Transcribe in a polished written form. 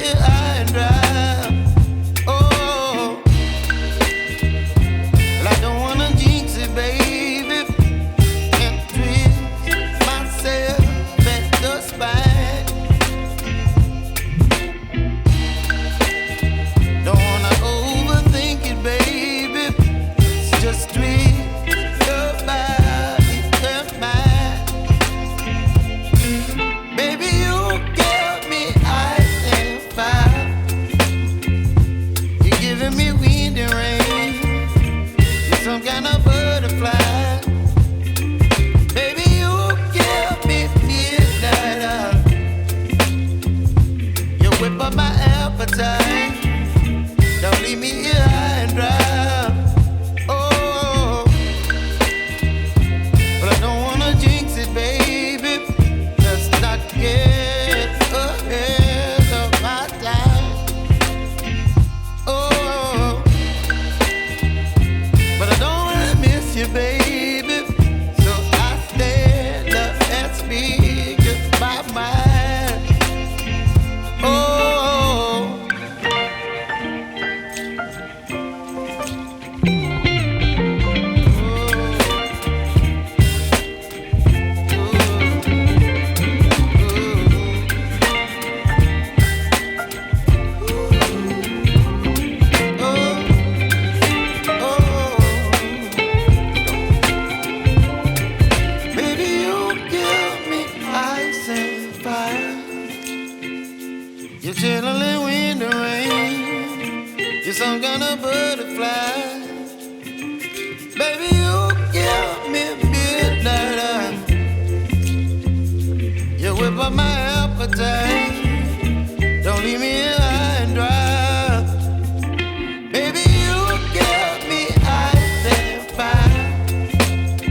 here high and dry. Oh, well, I don't wanna jinx it, baby, and twist myself at the spine. Don't wanna overthink it, baby. It's just twist your body and mine. Baby, you give me ice and fire. You're giving me wind and rain. You're some kind of butterfly. Baby, you give me midnight hour. You whip up my appetite. Don't leave me here high and dry. Oh, but I don't wanna jinx it, baby. Let's not get ahead of my time. Oh, but I don't wanna miss you, baby. So I stand up and speak just my mind. Oh. Baby, you give me ice and fire. You're chilling wind and rain. You're some kind of bird.